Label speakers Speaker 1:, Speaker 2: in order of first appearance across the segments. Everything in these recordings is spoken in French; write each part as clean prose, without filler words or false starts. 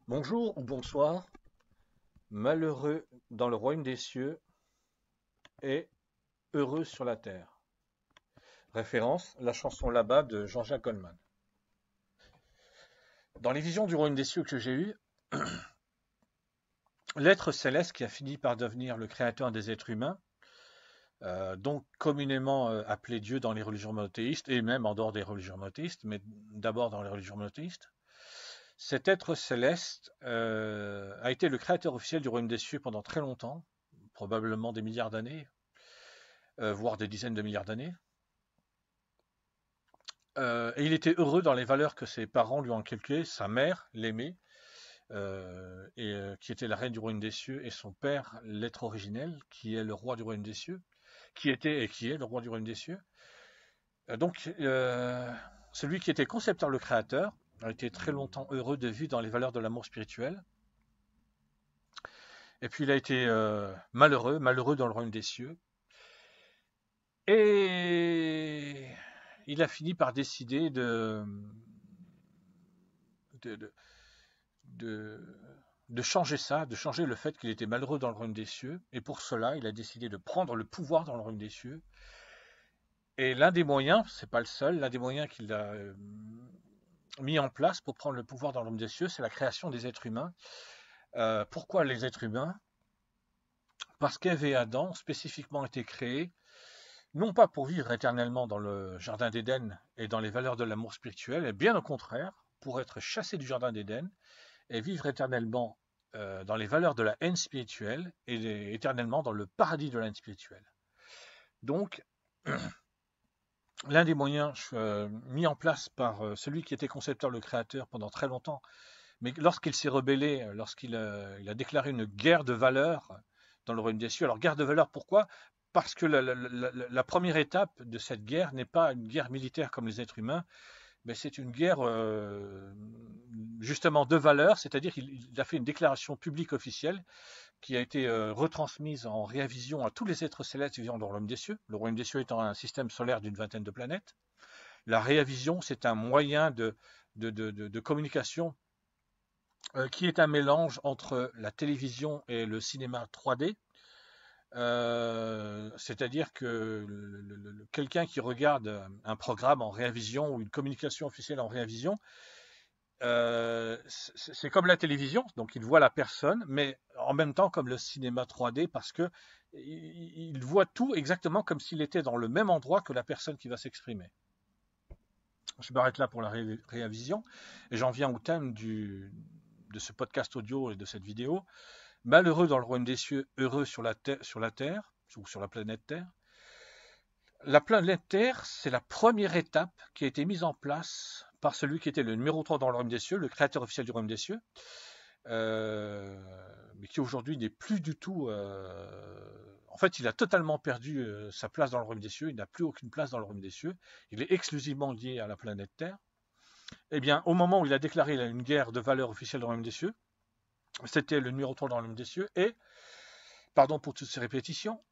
Speaker 1: Bonjour ou bonsoir, malheureux dans le royaume des cieux et heureux sur la terre. Référence, la chanson là-bas de Jean-Jacques Goldman. Dans les visions du royaume des cieux que j'ai eues, l'être céleste qui a fini par devenir le créateur des êtres humains, donc communément appelé Dieu dans les religions monothéistes et même en dehors des religions monothéistes, mais d'abord dans les religions monothéistes, cet être céleste a été le créateur officiel du royaume des cieux pendant très longtemps, probablement des milliards d'années, voire des dizaines de milliards d'années. Et il était heureux dans les valeurs que ses parents lui ont inculquées. Sa mère l'aimait, qui était la reine du royaume des cieux, et son père, l'être originel, qui est le roi du royaume des cieux, qui était et qui est le roi du royaume des cieux. Celui qui était concepteur, le créateur, a été très longtemps heureux de vivre dans les valeurs de l'amour spirituel. Et puis il a été malheureux dans le royaume des cieux. Et il a fini par décider de, de, de, de changer ça, de changer le fait qu'il était malheureux dans le royaume des cieux. Et pour cela, il a décidé de prendre le pouvoir dans le royaume des cieux. Et l'un des moyens, c'est pas le seul, l'un des moyens qu'il a mis en place pour prendre le pouvoir dans le royaume des cieux, c'est la création des êtres humains. Pourquoi les êtres humains? Parce qu'Ève et Adam ont spécifiquement été créés, non pas pour vivre éternellement dans le jardin d'Éden et dans les valeurs de l'amour spirituel, et bien au contraire, pour être chassés du jardin d'Éden et vivre éternellement dans les valeurs de la haine spirituelle et éternellement dans le paradis de la haine spirituelle. Donc, l'un des moyens mis en place par celui qui était concepteur, le créateur, pendant très longtemps, mais lorsqu'il s'est rebellé, lorsqu'il a déclaré une guerre de valeurs dans le royaume des cieux. Alors, guerre de valeurs, pourquoi? Parce que la première étape de cette guerre n'est pas une guerre militaire comme les êtres humains, mais c'est une guerre justement de valeurs, c'est-à-dire qu'il a fait une déclaration publique officielle qui a été retransmise en réavision à tous les êtres célestes vivant dans le royaume des cieux, le royaume des cieux étant un système solaire d'une vingtaine de planètes. La réavision, c'est un moyen de communication qui est un mélange entre la télévision et le cinéma 3D. C'est-à-dire que quelqu'un qui regarde un programme en réavision ou une communication officielle en réavision, c'est comme la télévision, donc il voit la personne, mais en même temps comme le cinéma 3D, parce que il voit tout exactement comme s'il était dans le même endroit que la personne qui va s'exprimer. Je m'arrête là pour la réavision, et j'en viens au thème de ce podcast audio et de cette vidéo. Malheureux dans le royaume des cieux, heureux sur la terre, ou sur la planète Terre. La planète Terre, c'est la première étape qui a été mise en place par celui qui était le numéro 3 dans le royaume des cieux, le créateur officiel du royaume des cieux, mais qui aujourd'hui n'est plus du tout... En fait, il a totalement perdu sa place dans le royaume des cieux, il n'a plus aucune place dans le royaume des cieux, il est exclusivement lié à la planète Terre. Eh bien, au moment où il a déclaré une guerre de valeur officielle dans le royaume des cieux, c'était le numéro 3 dans le royaume des cieux, et, pardon pour toutes ces répétitions,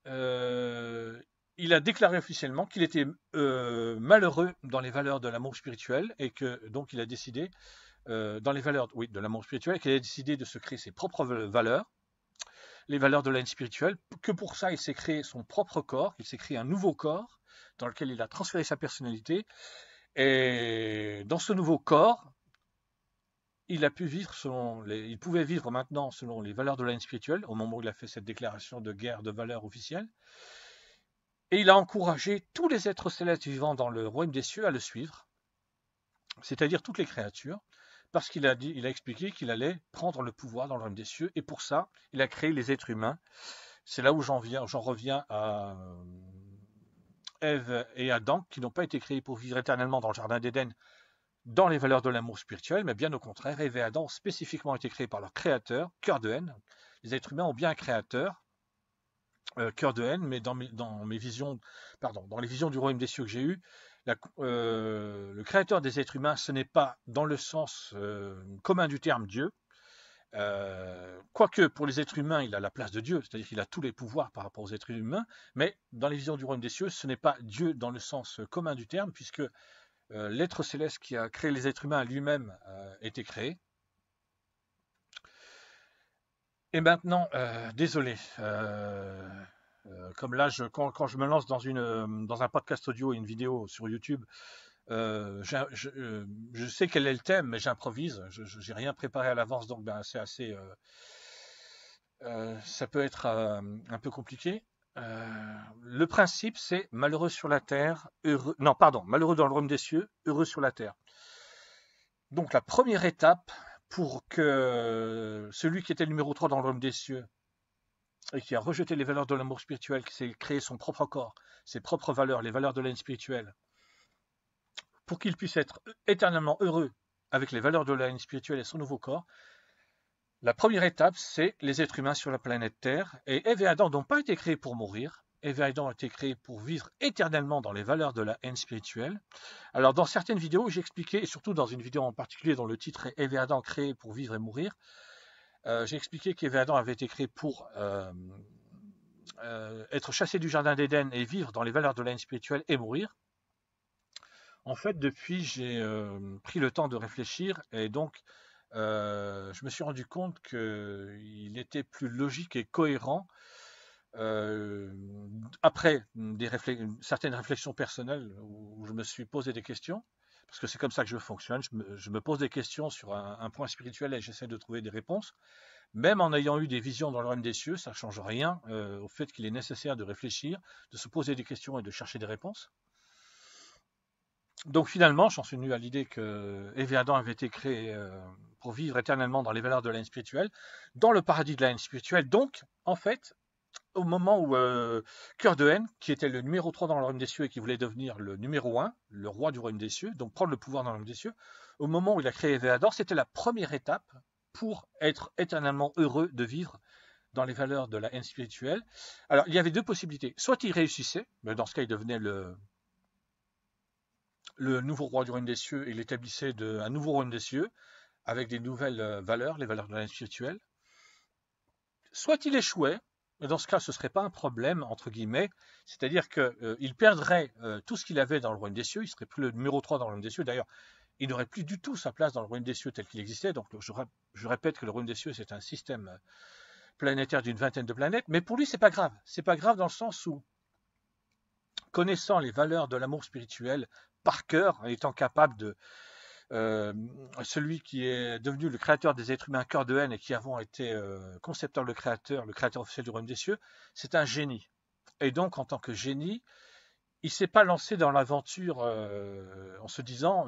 Speaker 1: il a déclaré officiellement qu'il était malheureux dans les valeurs de l'amour spirituel, et que donc il a décidé, dans les valeurs de l'amour spirituel, qu'il a décidé de se créer ses propres valeurs, les valeurs de la haine spirituelle, que pour ça il s'est créé son propre corps, il s'est créé un nouveau corps dans lequel il a transféré sa personnalité, et dans ce nouveau corps, il a pu vivre il pouvait vivre maintenant selon les valeurs de la haine spirituelle, au moment où il a fait cette déclaration de guerre de valeurs officielle. Et il a encouragé tous les êtres célestes vivant dans le royaume des cieux à le suivre, c'est-à-dire toutes les créatures, parce qu'il a expliqué qu'il allait prendre le pouvoir dans le royaume des cieux, et pour ça, il a créé les êtres humains. C'est là où j'en reviens à Ève et Adam, qui n'ont pas été créés pour vivre éternellement dans le jardin d'Éden, dans les valeurs de l'amour spirituel, mais bien au contraire, Ève et Adam ont spécifiquement été créés par leur créateur, cœur de haine. Les êtres humains ont bien un créateur, cœur de haine, mais dans mes visions, dans les visions du royaume des cieux que j'ai eues, le créateur des êtres humains, ce n'est pas dans le sens commun du terme Dieu, quoique pour les êtres humains, il a la place de Dieu, c'est-à-dire qu'il a tous les pouvoirs par rapport aux êtres humains, mais dans les visions du royaume des cieux, ce n'est pas Dieu dans le sens commun du terme, puisque l'être céleste qui a créé les êtres humains lui-même était créé. Et maintenant, désolé, comme là, quand je me lance dans un podcast audio et une vidéo sur YouTube, je sais quel est le thème, mais j'improvise. Je n'ai rien préparé à l'avance, donc ben, c'est assez, ça peut être un peu compliqué. Le principe, c'est malheureux sur la terre, heureux. Non, pardon, malheureux dans le royaume des cieux, heureux sur la terre. Donc la première étape pour que celui qui était le numéro 3 dans le royaume des cieux et qui a rejeté les valeurs de l'amour spirituel, qui s'est créé son propre corps, ses propres valeurs, les valeurs de la haine spirituelle, pour qu'il puisse être éternellement heureux avec les valeurs de la haine spirituelle et son nouveau corps, la première étape, c'est les êtres humains sur la planète Terre. Et Ève et Adam n'ont pas été créés pour mourir. Ève et Adam ont été créés pour vivre éternellement dans les valeurs de la haine spirituelle. Alors, dans certaines vidéos, j'ai expliqué, et surtout dans une vidéo en particulier dont le titre est Ève et Adam créés pour vivre et mourir, j'ai expliqué qu'Ève et Adam avaient été créés pour être chassés du jardin d'Éden et vivre dans les valeurs de la haine spirituelle et mourir. En fait, depuis, j'ai pris le temps de réfléchir et donc je me suis rendu compte qu'il était plus logique et cohérent euh, après certaines réflexions personnelles où je me suis posé des questions, parce que c'est comme ça que je fonctionne, je me pose des questions sur un point spirituel et j'essaie de trouver des réponses. Même en ayant eu des visions dans le royaume des cieux, ça ne change rien au fait qu'il est nécessaire de réfléchir, de se poser des questions et de chercher des réponses. Donc finalement, j'en suis venu à l'idée que Ève et Adam avaient été créés pour vivre éternellement dans les valeurs de la haine spirituelle, dans le paradis de la haine spirituelle. Donc, en fait, au moment où Cœur de haine, qui était le numéro 3 dans le royaume des cieux et qui voulait devenir le numéro 1, le roi du royaume des cieux, donc prendre le pouvoir dans le royaume des cieux, au moment où il a créé Ève et Adam, c'était la première étape pour être éternellement heureux de vivre dans les valeurs de la haine spirituelle. Alors, il y avait deux possibilités. Soit il réussissait, mais dans ce cas, il devenait le nouveau roi du royaume des cieux et il établissait un nouveau royaume des cieux avec des nouvelles valeurs, les valeurs de la spirituelle. Soit il échouait, mais dans ce cas, ce ne serait pas un problème, entre guillemets, c'est-à-dire qu'il perdrait tout ce qu'il avait dans le royaume des cieux, il serait plus le numéro 3 dans le royaume des cieux. D'ailleurs, il n'aurait plus du tout sa place dans le royaume des cieux tel qu'il existait. Donc, je répète que le royaume des cieux, c'est un système planétaire d'une vingtaine de planètes, mais pour lui, c'est pas grave. C'est pas grave dans le sens où, connaissant les valeurs de l'amour spirituel par cœur, étant capable de celui qui est devenu le créateur des êtres humains, Cœur de haine, et qui avant été concepteur, le créateur officiel du royaume des cieux, c'est un génie. Et donc, en tant que génie, il ne s'est pas lancé dans l'aventure en se disant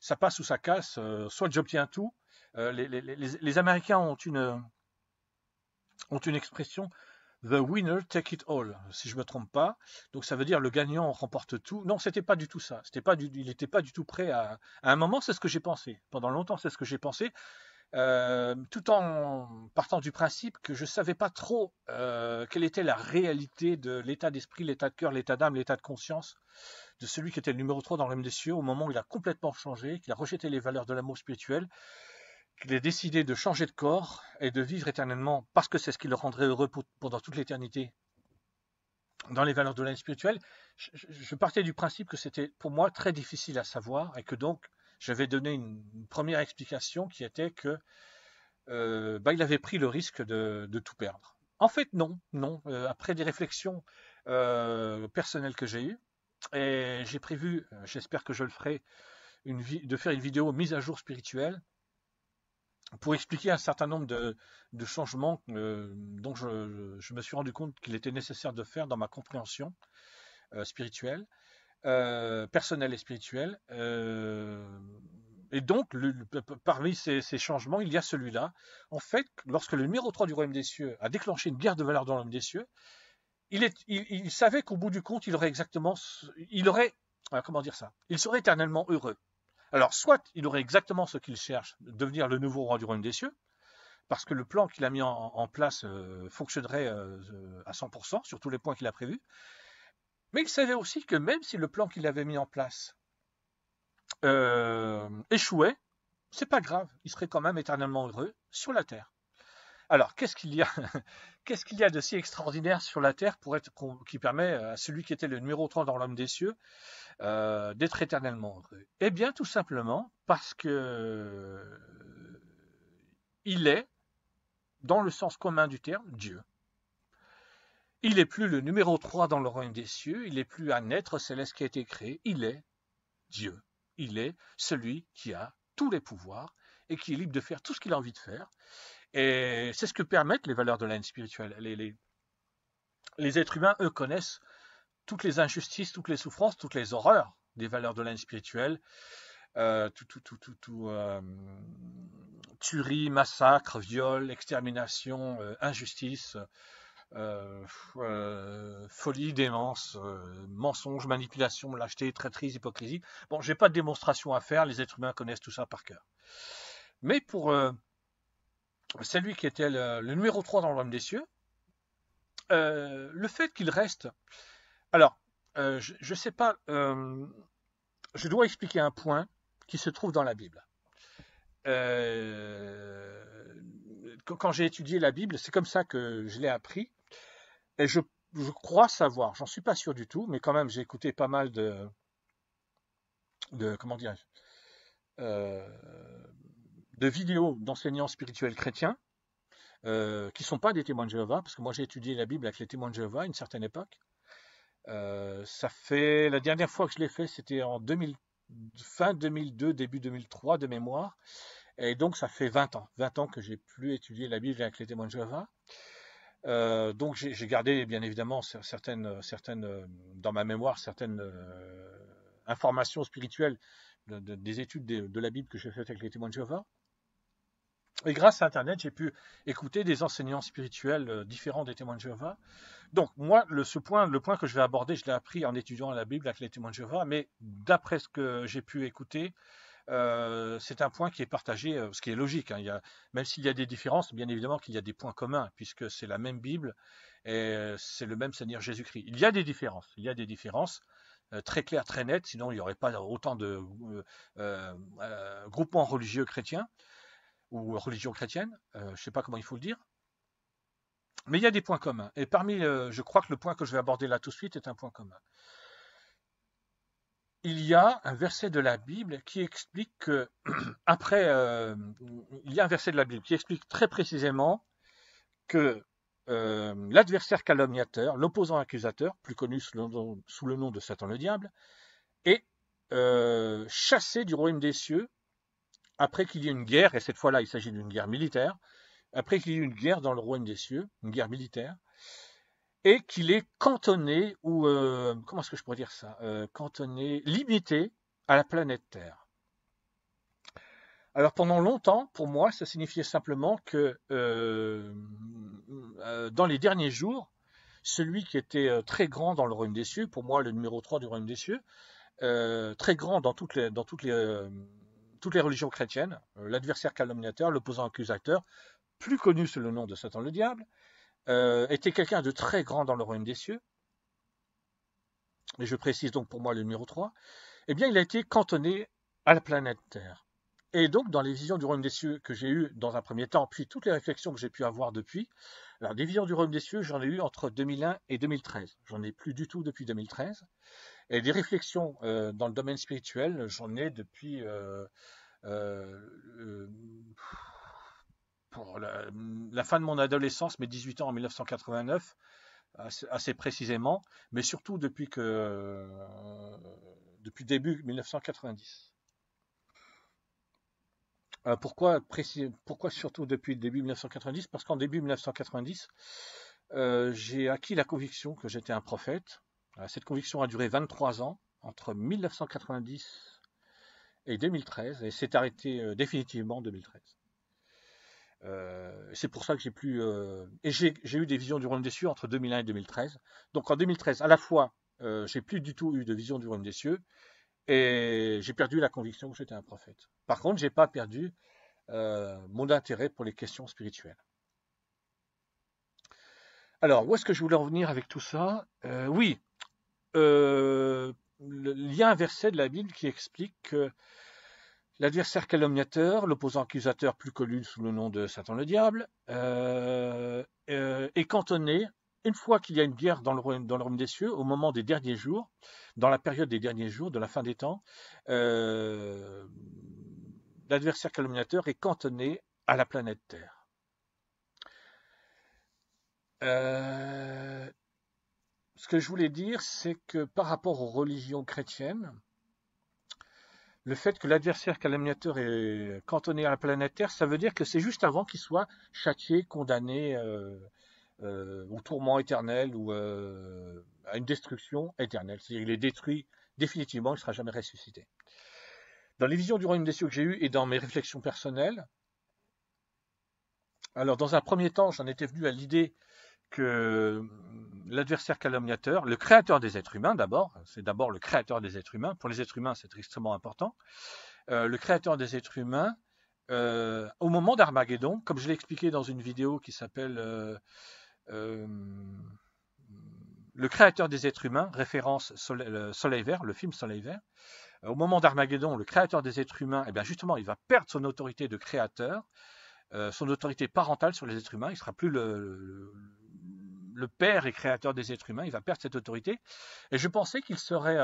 Speaker 1: ça passe ou ça casse, soit j'obtiens tout. Les Américains ont une expression The winner take it all, si je me trompe pas. Donc ça veut dire le gagnant remporte tout. Non, c'était pas du tout ça. Il n'était pas du tout prêt à un moment, c'est ce que j'ai pensé. Pendant longtemps, c'est ce que j'ai pensé, tout en partant du principe que je savais pas trop quelle était la réalité de l'état d'esprit, l'état de cœur, l'état d'âme, l'état de conscience de celui qui était le numéro 3 dans le royaume des cieux au moment où il a complètement changé, qu'il a rejeté les valeurs de l'amour spirituel, qu'il ait décidé de changer de corps et de vivre éternellement parce que c'est ce qui le rendrait heureux pendant toute l'éternité dans les valeurs de l'âme spirituelle. Je partais du principe que c'était pour moi très difficile à savoir et que donc j'avais donné une première explication qui était que il avait pris le risque de tout perdre. En fait, non, non. Après des réflexions personnelles que j'ai eues, et j'ai prévu, j'espère que je le ferai, de faire une vidéo mise à jour spirituelle pour expliquer un certain nombre de changements dont je me suis rendu compte qu'il était nécessaire de faire dans ma compréhension spirituelle, personnelle et spirituelle. Et donc, parmi ces changements, il y a celui-là. En fait, lorsque le numéro 3 du royaume des cieux a déclenché une guerre de valeurs dans le royaume des cieux, il savait qu'au bout du compte, comment dire ça, il serait éternellement heureux. Alors, soit il aurait exactement ce qu'il cherche, devenir le nouveau roi du royaume des cieux, parce que le plan qu'il a mis en place fonctionnerait à 100% sur tous les points qu'il a prévus. Mais il savait aussi que même si le plan qu'il avait mis en place échouait, c'est pas grave, il serait quand même éternellement heureux sur la Terre. Alors, qu'est-ce qu'il y a qu'est-ce qu'il y a de si extraordinaire sur la Terre qui permet à celui qui était le numéro 3 dans l'homme des cieux d'être éternellement heureux? Eh bien, tout simplement parce que il est dans le sens commun du terme, Dieu. Il n'est plus le numéro 3 dans le royaume des cieux, il n'est plus un être céleste qui a été créé, il est Dieu. Il est celui qui a tous les pouvoirs et qui est libre de faire tout ce qu'il a envie de faire. Et c'est ce que permettent les valeurs de la haine spirituelle. Les êtres humains, eux, connaissent toutes les injustices, toutes les souffrances, toutes les horreurs des valeurs de la haine spirituelle. Tuerie, massacre, viol, extermination, injustice, folie, démence, mensonge, manipulation, lâcheté, traîtrise, hypocrisie. Bon, j'ai pas de démonstration à faire, les êtres humains connaissent tout ça par cœur. Mais pour celui qui était le numéro 3 dans le royaume des cieux, le fait qu'il reste... Alors, je ne sais pas, je dois expliquer un point qui se trouve dans la Bible. Quand j'ai étudié la Bible, c'est comme ça que je l'ai appris. Et je crois savoir, j'en suis pas sûr du tout, mais quand même j'ai écouté pas mal de comment dirais-je, de vidéos d'enseignants spirituels chrétiens qui sont pas des témoins de Jéhovah, parce que moi j'ai étudié la Bible avec les témoins de Jéhovah à une certaine époque. Ça fait la dernière fois que je l'ai fait, c'était en fin 2002, début 2003 de mémoire, et donc ça fait 20 ans que j'ai plus étudié la Bible avec les témoins de Jéhovah. Donc j'ai gardé bien évidemment certaines dans ma mémoire certaines informations spirituelles des études de la Bible que j'ai faites avec les témoins de Jéhovah. Et grâce à Internet, j'ai pu écouter des enseignants spirituels différents des témoins de Jéhovah. Donc moi, le point que je vais aborder, je l'ai appris en étudiant la Bible avec les témoins de Jéhovah, mais d'après ce que j'ai pu écouter, c'est un point qui est partagé, ce qui est logique. Hein. Même s'il y a des différences, bien évidemment qu'il y a des points communs, puisque c'est la même Bible et c'est le même Seigneur Jésus-Christ. Il y a des différences très claires, très nettes, sinon il n'y aurait pas autant de groupements religieux chrétiens ou religions chrétiennes, je ne sais pas comment il faut le dire. Mais il y a des points communs. Et parmi, je crois que le point que je vais aborder là tout de suite est un point commun. Il y a un verset de la Bible qui explique que, il y a un verset de la Bible qui explique très précisément que l'adversaire calomniateur, l'opposant accusateur, plus connu sous le nom de Satan le diable, est chassé du royaume des cieux après qu'il y ait une guerre, et cette fois-là il s'agit d'une guerre militaire, après qu'il y ait une guerre dans le royaume des cieux, une guerre militaire, et qu'il est cantonné, ou comment est-ce que je pourrais dire ça, cantonné, limité à la planète Terre. Alors pendant longtemps, pour moi, ça signifiait simplement que dans les derniers jours, celui qui était très grand dans le royaume des cieux, pour moi le numéro 3 du royaume des cieux, très grand dans toutes les religions chrétiennes, l'adversaire calomniateur, l'opposant accusateur, plus connu sous le nom de Satan le diable, était quelqu'un de très grand dans le royaume des cieux, et je précise donc pour moi le numéro 3, eh bien il a été cantonné à la planète Terre. Et donc dans les visions du royaume des cieux que j'ai eues dans un premier temps, puis toutes les réflexions que j'ai pu avoir depuis, alors des visions du royaume des cieux, j'en ai eu entre 2001 et 2013. J'en ai plus du tout depuis 2013. Et des réflexions dans le domaine spirituel, j'en ai depuis pour la fin de mon adolescence, mes 18 ans en 1989, assez précisément, mais surtout depuis début 1990. Pourquoi surtout depuis le début 1990? Parce qu'en début 1990, j'ai acquis la conviction que j'étais un prophète. Cette conviction a duré 23 ans, entre 1990 et 2013, et s'est arrêtée définitivement en 2013. C'est pour ça que j'ai eu des visions du royaume des cieux entre 2001 et 2013. Donc en 2013, à la fois, j'ai plus du tout eu de vision du royaume des cieux, et j'ai perdu la conviction que j'étais un prophète. Par contre, j'ai pas perdu mon intérêt pour les questions spirituelles. Alors, où est-ce que je voulais en venir avec tout ça? Oui, il y a un verset de la Bible qui explique que l'adversaire calomniateur, l'opposant accusateur plus connu sous le nom de Satan le diable, est cantonné, une fois qu'il y a une guerre dans le royaume des cieux, au moment des derniers jours, dans la période des derniers jours, de la fin des temps, l'adversaire calomniateur est cantonné à la planète Terre. Euh, Ce que je voulais dire, c'est que par rapport aux religions chrétiennes, le fait que l'adversaire calomniateur est cantonné à la planète Terre, ça veut dire que c'est juste avant qu'il soit châtié, condamné au tourment éternel ou à une destruction éternelle. C'est-à-dire qu'il est détruit définitivement, il ne sera jamais ressuscité. Dans les visions du royaume des cieux que j'ai eues et dans mes réflexions personnelles, alors dans un premier temps, j'en étais venu à l'idée que l'adversaire calomniateur, le créateur des êtres humains d'abord, c'est d'abord le créateur des êtres humains, pour les êtres humains c'est extrêmement important, le créateur des êtres humains, au moment d'Armageddon, comme je l'ai expliqué dans une vidéo qui s'appelle euh, Le créateur des êtres humains, référence Soleil Vert, le film Soleil Vert, au moment d'Armageddon, le créateur des êtres humains, eh bien justement, il va perdre son autorité de créateur, son autorité parentale sur les êtres humains, il ne sera plus le père et créateur des êtres humains, il va perdre cette autorité. Et je pensais qu'il serait,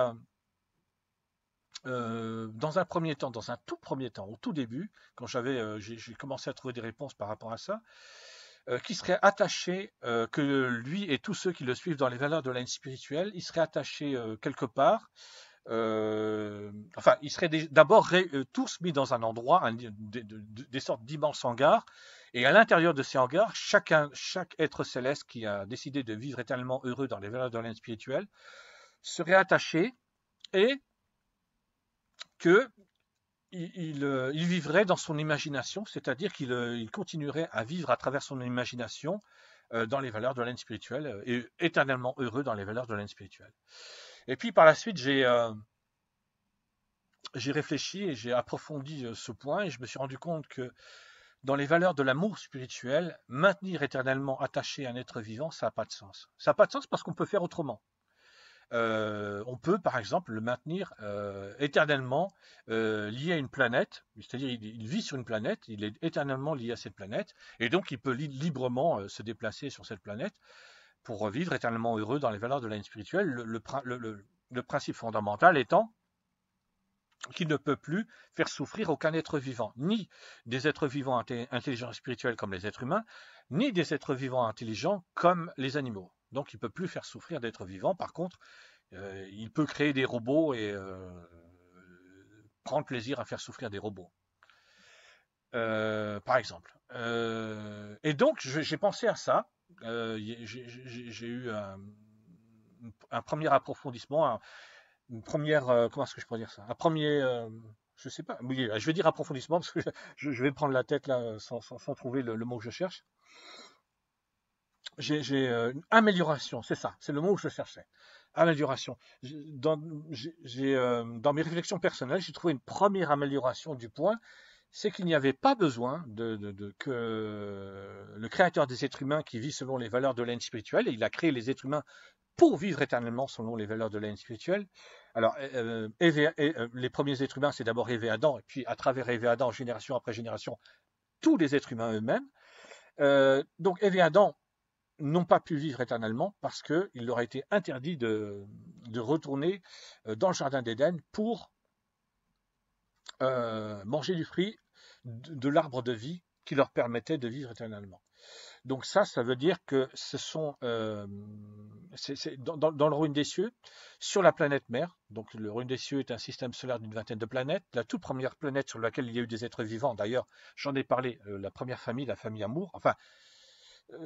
Speaker 1: dans un premier temps, dans un tout premier temps, au tout début, quand j'ai commencé à trouver des réponses par rapport à ça, qui serait attaché, que lui et tous ceux qui le suivent dans les valeurs de la haine spirituelle, ils seraient attachés quelque part. Enfin, ils seraient d'abord tous mis dans un endroit, des sortes d'immenses hangars, et à l'intérieur de ces hangars, chaque être céleste qui a décidé de vivre éternellement heureux dans les valeurs de la haine spirituelle serait attaché et que il vivrait dans son imagination, c'est-à-dire qu'il continuerait à vivre à travers son imagination dans les valeurs de la haine spirituelle et éternellement heureux dans les valeurs de la haine spirituelle. Et puis par la suite, j'ai réfléchi et j'ai approfondi ce point et je me suis rendu compte que dans les valeurs de l'amour spirituel, maintenir éternellement attaché un être vivant, ça n'a pas de sens. Ça n'a pas de sens parce qu'on peut faire autrement. On peut, par exemple, le maintenir éternellement lié à une planète, c'est-à-dire il vit sur une planète, il est éternellement lié à cette planète, et donc il peut librement se déplacer sur cette planète pour vivre éternellement heureux dans les valeurs de la haine spirituelle. Le principe fondamental étant qu'il ne peut plus faire souffrir aucun être vivant, ni des êtres vivants intelligents et spirituels comme les êtres humains, ni des êtres vivants intelligents comme les animaux. Donc il ne peut plus faire souffrir d'êtres vivants. Par contre, il peut créer des robots et prendre plaisir à faire souffrir des robots, par exemple. Et donc j'ai pensé à ça. J'ai eu un premier approfondissement, une première, comment est-ce que je pourrais dire ça? Un premier, je sais pas, oui, je vais dire approfondissement parce que je vais prendre la tête là sans trouver le mot que je cherche. J'ai une amélioration, c'est ça, c'est le mot que je cherchais. Amélioration. Dans mes réflexions personnelles, j'ai trouvé une première amélioration du point, c'est qu'il n'y avait pas besoin que le créateur des êtres humains qui vit selon les valeurs de la haine spirituelle, et il a créé les êtres humains pour vivre éternellement selon les valeurs de la haine spirituelle. Alors, les premiers êtres humains, c'est d'abord Ève et Adam, et puis à travers Ève et Adam, génération après génération, tous les êtres humains eux-mêmes. Donc, Ève et Adam n'ont pas pu vivre éternellement parce qu'il leur a été interdit de retourner dans le jardin d'Éden pour manger du fruit de l'arbre de vie qui leur permettait de vivre éternellement. Donc ça veut dire que ce sont dans le royaume des cieux, sur la planète mère. Donc le royaume des cieux est un système solaire d'une vingtaine de planètes. La toute première planète sur laquelle il y a eu des êtres vivants, d'ailleurs, j'en ai parlé, la première famille, la famille Amour. Enfin,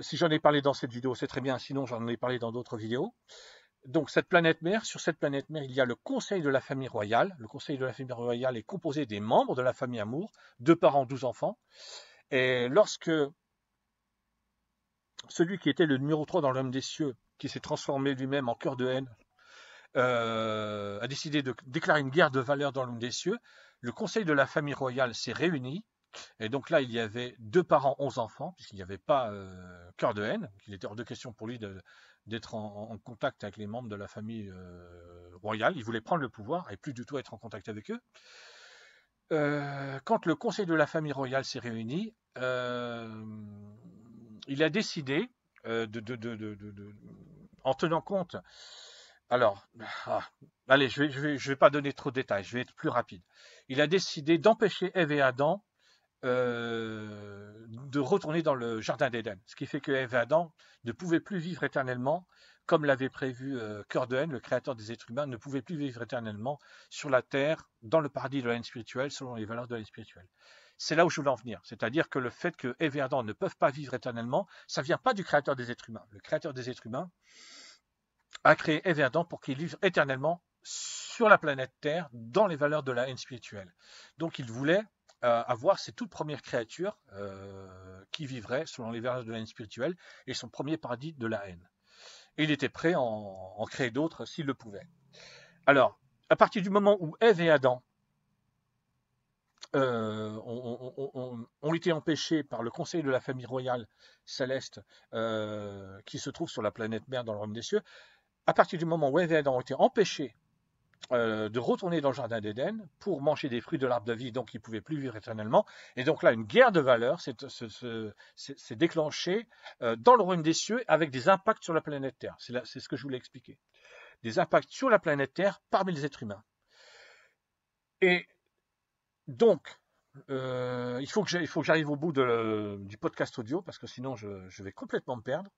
Speaker 1: si j'en ai parlé dans cette vidéo, c'est très bien. Sinon, j'en ai parlé dans d'autres vidéos. Donc cette planète mère, sur cette planète mère, il y a le conseil de la famille royale. Le conseil de la famille royale est composé des membres de la famille Amour, 2 parents, 12 enfants. Et lorsque celui qui était le numéro 3 dans l'homme des cieux, qui s'est transformé lui-même en cœur de haine, a décidé de déclarer une guerre de valeur dans l'homme des cieux, le conseil de la famille royale s'est réuni. Et donc là, il y avait 2 parents, 11 enfants, puisqu'il n'y avait pas cœur de haine. Il était hors de question pour lui d'être en contact avec les membres de la famille royale. Il voulait prendre le pouvoir et plus du tout être en contact avec eux. Quand le conseil de la famille royale s'est réuni, il a décidé, en tenant compte. Alors, allez, je vais pas donner trop de détails, je vais être plus rapide. Il a décidé d'empêcher Ève et Adam de retourner dans le jardin d'Éden. Ce qui fait que Ève et Adam ne pouvaient plus vivre éternellement, comme l'avait prévu Cœur de Haine, le créateur des êtres humains, ne pouvait plus vivre éternellement sur la terre, dans le paradis de la haine spirituelle, selon les valeurs de la haine spirituelle. C'est là où je voulais en venir. C'est-à-dire que le fait que Ève et Adam ne peuvent pas vivre éternellement, ça ne vient pas du créateur des êtres humains. Le créateur des êtres humains a créé Ève et Adam pour qu'ils vivent éternellement sur la planète Terre, dans les valeurs de la haine spirituelle. Donc il voulait avoir ses toutes premières créatures qui vivraient selon les valeurs de la haine spirituelle et son premier paradis de la haine. Et il était prêt à en créer d'autres s'il le pouvait. Alors, à partir du moment où Ève et Adam ont été empêchés par le conseil de la famille royale céleste qui se trouve sur la planète mère dans le royaume des cieux, à partir du moment où Ève et Adam ont été empêchés de retourner dans le jardin d'Éden pour manger des fruits de l'arbre de vie, donc ils ne pouvaient plus vivre éternellement. Et donc là, une guerre de valeurs s'est déclenchée dans le royaume des cieux avec des impacts sur la planète Terre. C'est ce que je voulais expliquer. Des impacts sur la planète Terre parmi les êtres humains. Et donc, il faut que j'arrive au bout du podcast audio, parce que sinon je vais complètement me perdre.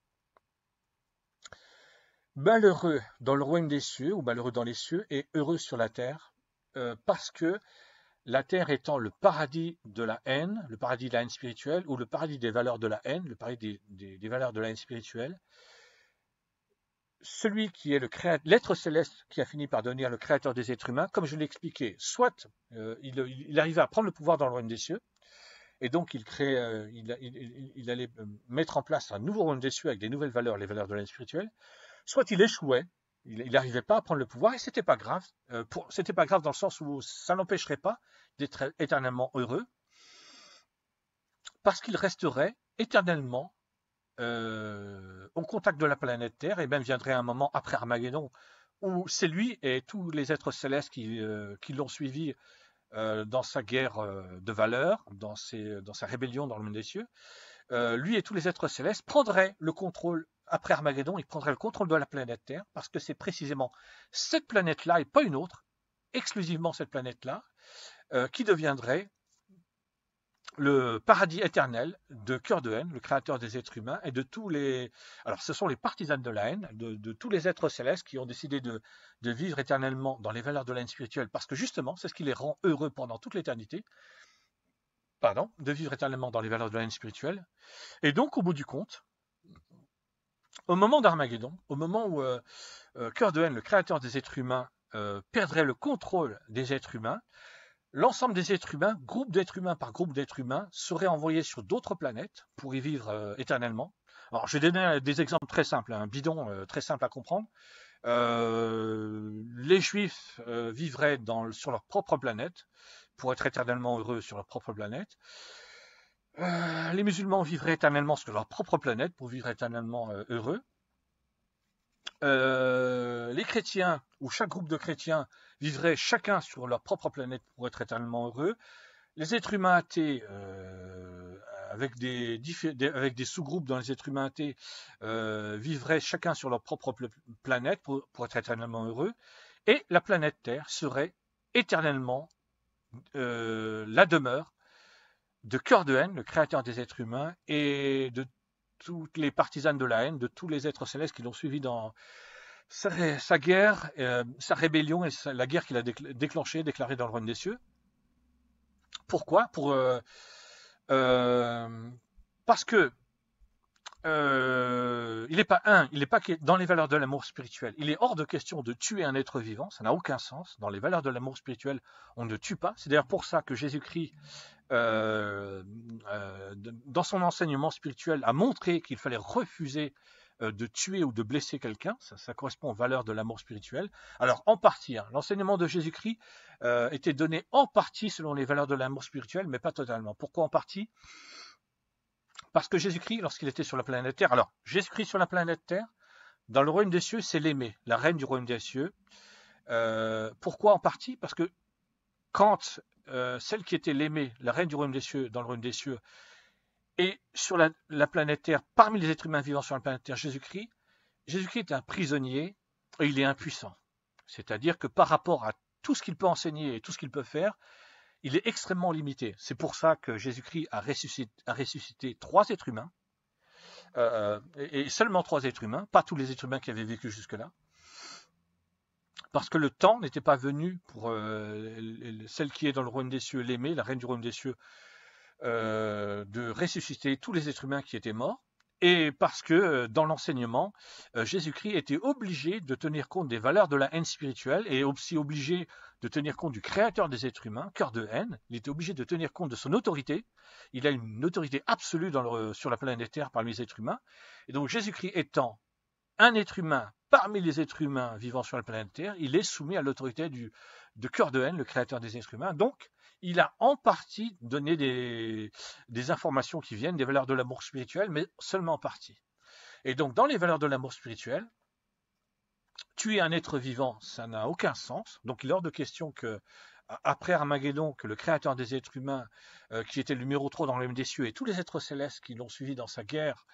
Speaker 1: Malheureux dans le royaume des cieux, ou malheureux dans les cieux, et heureux sur la terre, parce que la terre étant le paradis de la haine, le paradis de la haine spirituelle, ou le paradis des valeurs de la haine, le paradis des valeurs de la haine spirituelle, celui qui est l'être céleste qui a fini par devenir le créateur des êtres humains, comme je l'ai expliqué, soit il arrivait à prendre le pouvoir dans le royaume des cieux, et donc il allait mettre en place un nouveau royaume des cieux avec des nouvelles valeurs, les valeurs de la haine spirituelle, soit il échouait, il n'arrivait pas à prendre le pouvoir, et c'était pas grave. C'était pas grave dans le sens où ça n'empêcherait pas d'être éternellement heureux, parce qu'il resterait éternellement au contact de la planète Terre, et même viendrait un moment après Armageddon, où c'est lui et tous les êtres célestes qui l'ont suivi dans sa guerre de valeurs, dans sa rébellion dans le monde des cieux, lui et tous les êtres célestes prendraient le contrôle. Après Armageddon, il prendrait le contrôle de la planète Terre, parce que c'est précisément cette planète-là, et pas une autre, exclusivement cette planète-là, qui deviendrait le paradis éternel de Cœur de Haine, le créateur des êtres humains, et de tous les... Alors, ce sont les partisans de la haine, de tous les êtres célestes qui ont décidé de vivre éternellement dans les valeurs de la haine spirituelle, parce que justement, c'est ce qui les rend heureux pendant toute l'éternité, de vivre éternellement dans les valeurs de la haine spirituelle. Et donc, au bout du compte, au moment d'Armageddon, au moment où Cœur de Haine, le créateur des êtres humains, perdrait le contrôle des êtres humains, l'ensemble des êtres humains, groupe d'êtres humains par groupe d'êtres humains, seraient envoyés sur d'autres planètes pour y vivre éternellement. Alors, je vais donner des exemples très simples, un bidon très simple à comprendre. Les Juifs vivraient sur leur propre planète pour être éternellement heureux sur leur propre planète. Les musulmans vivraient éternellement sur leur propre planète pour vivre éternellement heureux. Les chrétiens, ou chaque groupe de chrétiens, vivraient chacun sur leur propre planète pour être éternellement heureux. Les êtres humains athées, avec des sous-groupes dans les êtres humains athées, vivraient chacun sur leur propre planète pour être éternellement heureux. Et la planète Terre serait éternellement la demeure de Cœur de Haine, le créateur des êtres humains, et de toutes les partisanes de la haine, de tous les êtres célestes qui l'ont suivi dans sa guerre, sa rébellion et la guerre qu'il a déclarée dans le royaume des cieux. Pourquoi parce que il n'est pas dans les valeurs de l'amour spirituel. Il est hors de question de tuer un être vivant, ça n'a aucun sens. Dans les valeurs de l'amour spirituel, on ne tue pas. C'est d'ailleurs pour ça que Jésus-Christ, dans son enseignement spirituel, a montré qu'il fallait refuser de tuer ou de blesser quelqu'un. Ça correspond aux valeurs de l'amour spirituel. Alors, en partie, l'enseignement de Jésus-Christ était donné en partie selon les valeurs de l'amour spirituel, mais pas totalement. Pourquoi en partie ? Parce que Jésus-Christ, lorsqu'il était sur la planète Terre, alors Jésus-Christ sur la planète Terre, dans le royaume des cieux, c'est l'aimée, la reine du royaume des cieux. Pourquoi en partie ? Parce que quand celle qui était l'aimée, la reine du royaume des cieux, dans le royaume des cieux, est sur la planète Terre, parmi les êtres humains vivant sur la planète Terre, Jésus-Christ est un prisonnier et il est impuissant. C'est-à-dire que par rapport à tout ce qu'il peut enseigner et tout ce qu'il peut faire, il est extrêmement limité. C'est pour ça que Jésus-Christ a ressuscité 3 êtres humains, et seulement 3 êtres humains, pas tous les êtres humains qui avaient vécu jusque-là, parce que le temps n'était pas venu pour celle qui est dans le royaume des cieux, l'aimée, la reine du royaume des cieux, de ressusciter tous les êtres humains qui étaient morts, et parce que dans l'enseignement, Jésus-Christ était obligé de tenir compte des valeurs de la haine spirituelle et aussi obligé de tenir compte du créateur des êtres humains, cœur de haine. Il était obligé de tenir compte de son autorité. Il a une autorité absolue sur la planète Terre parmi les êtres humains. Et donc Jésus-Christ étant un être humain parmi les êtres humains vivant sur la planète Terre, il est soumis à l'autorité de cœur de haine, le créateur des êtres humains. Donc, il a en partie donné des informations qui viennent des valeurs de l'amour spirituel, mais seulement en partie. Et donc, dans les valeurs de l'amour spirituel, tuer un être vivant, ça n'a aucun sens. Donc, il est hors de question que, après Armageddon, que le créateur des êtres humains, qui était le numéro 3 dans le royaume des cieux, et tous les êtres célestes qui l'ont suivi dans sa guerre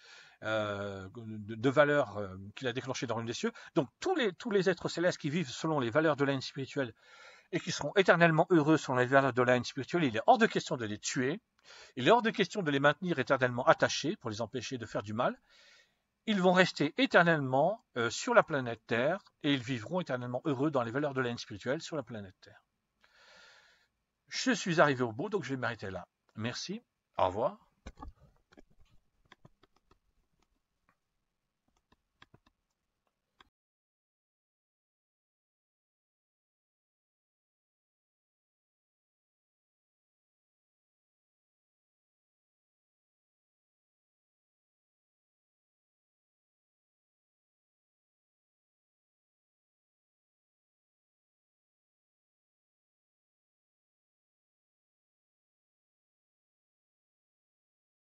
Speaker 1: de valeurs qu'il a déclenché dans le royaume des cieux, donc tous les êtres célestes qui vivent selon les valeurs de la haine spirituelle et qui seront éternellement heureux selon les valeurs de la haine spirituelle, il est hors de question de les tuer, il est hors de question de les maintenir éternellement attachés pour les empêcher de faire du mal. Ils vont rester éternellement sur la planète Terre et ils vivront éternellement heureux dans les valeurs de la haine spirituelle sur la planète Terre. Je suis arrivé au bout, donc je vais m'arrêter là. Merci, au revoir.